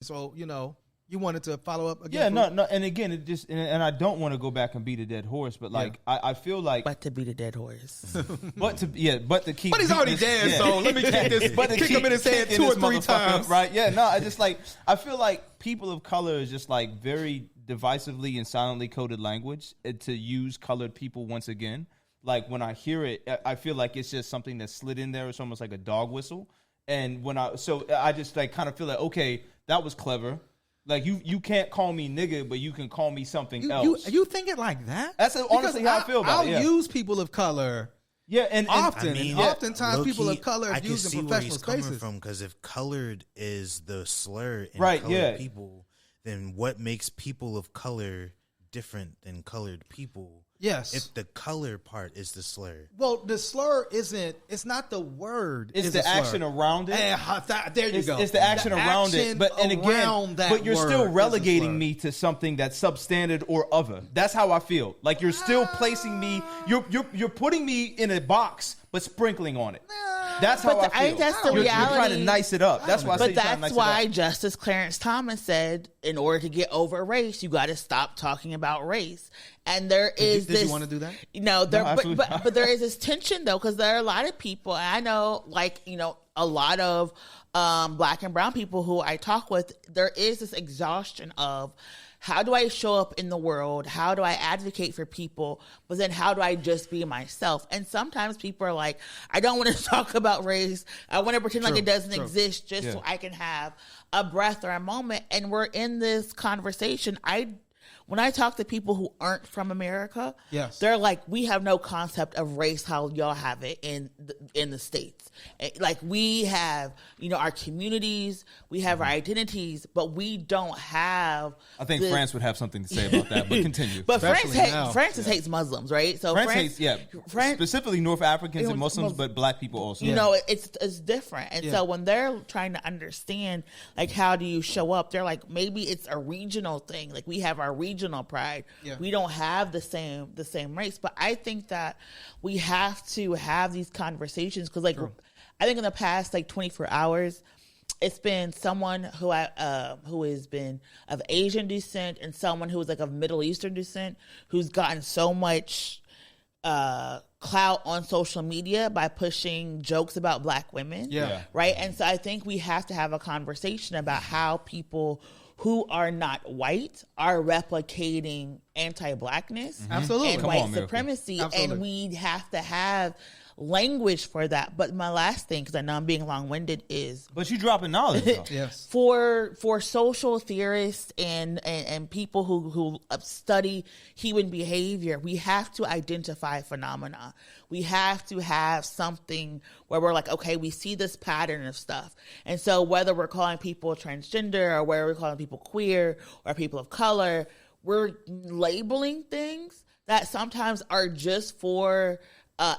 So, you wanted to follow up Yeah, again. no. And again, it just, and I don't want to go back and beat a dead horse, but like, I feel like. But to beat a dead horse. but to keep. But he's already dead, so let me kick this. But kick him in his head 2 or 3 times. Right? Yeah, no, I feel like people of color is just like very divisively and silently coded language to use colored people once again. Like when I hear it, I feel like it's just something that slid in there. It's almost like a dog whistle. And so I just like kind of feel like, okay, that was clever. Like you can't call me nigga, but you can call me something else. You think it like that? That's honestly how I feel about it. I'll use people of color. Yeah, and often, I mean, oftentimes people key, of color are used in professional spaces. From because if colored is the slur in right, colored people, then what makes people of color different than colored people? Yes. If the color part is the slur. Well, the slur it's not the word. It's the action around it. There you go. It's the action around it. But you're still relegating me to something that's substandard or other. That's how I feel. Like you're still placing me, you're putting me in a box, but sprinkling on it. That's how I feel. That's the reality. You're trying to nice it up. That's why I say that's why Justice Clarence Thomas said, in order to get over race, you got to stop talking about race. And there is Did you want to do that? But there is this tension though, because there are a lot of people, and I know, a lot of black and brown people who I talk with. There is this exhaustion of, how do I show up in the world? How do I advocate for people? But then how do I just be myself? And sometimes people are like, I don't want to talk about race. I want to pretend like it doesn't exist just so I can have a breath or a moment. And we're in this conversation. When I talk to people who aren't from America, they're like, we have no concept of race how y'all have it in the States. Like we have, our communities, we have our identities, but we don't have. I think France would have something to say about that, but continue. But France hates Muslims, right? So France hates, specifically North Africans and Muslims, but black people also. It's different. And so when they're trying to understand, like, how do you show up? They're like, maybe it's a regional thing. Like we have our regional pride. We don't have the same race. But I think that we have to have these conversations because, like, I think in the past 24 hours, it's been someone who has been of Asian descent and someone who is like of Middle Eastern descent who's gotten so much clout on social media by pushing jokes about black women. Right. And so I think we have to have a conversation about how people who are not white are replicating anti-blackness and white supremacy. Absolutely. And we have to have language for that. But my last thing, because I know I'm being long-winded, is... But you dropping knowledge, though. Yes. For social theorists and people who study human behavior, we have to identify phenomena. We have to have something where we're like, okay, we see this pattern of stuff. And so whether we're calling people transgender or whether we're calling people queer or people of color, we're labeling things that sometimes are just for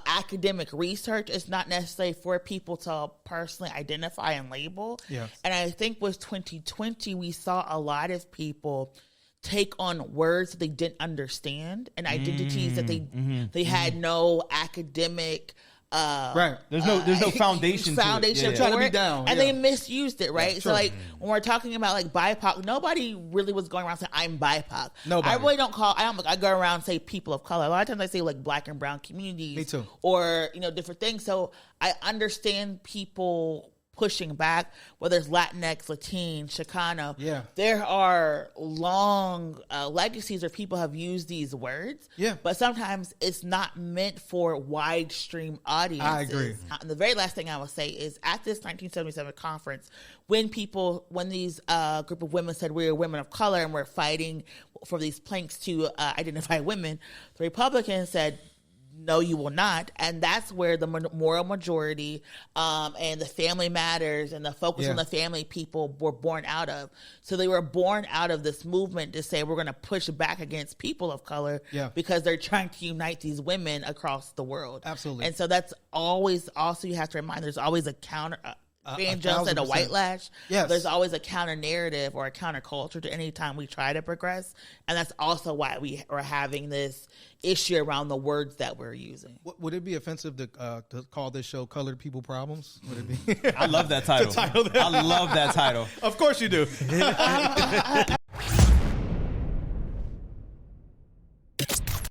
academic research. It's not necessarily for people to personally identify and label. Yes. And I think with 2020, we saw a lot of people take on words that they didn't understand and identities that they had no academic There's no foundation for trying to be down, and they misused it, right? Yeah, so like when we're talking about like BIPOC, nobody really was going around saying I'm BIPOC. Nobody. I really don't call. I go around and say people of color. A lot of times I say like black and brown communities. Me too. Or different things. So I understand people pushing back, whether it's Latinx, Latin, Chicano. Yeah. There are long legacies where people have used these words. Yeah. But sometimes it's not meant for wide stream audiences. I agree. And the very last thing I will say is at this 1977 conference, when these group of women said we're women of color and we're fighting for these planks to identify women, the Republicans said, no, you will not. And that's where the moral majority and the family matters and the focus on the family people were born out of. So they were born out of this movement to say we're going to push back against people of color because they're trying to unite these women across the world. Absolutely. And so that's always also you have to remind there's always a counter. Van Jones said, a white lash. Yes. There's always a counter narrative or a counter culture to any time we try to progress. And that's also why we are having this issue around the words that we're using. Would it be offensive to call this show Colored People Problems? Would it be? I love that title. I love that title. Of course you do.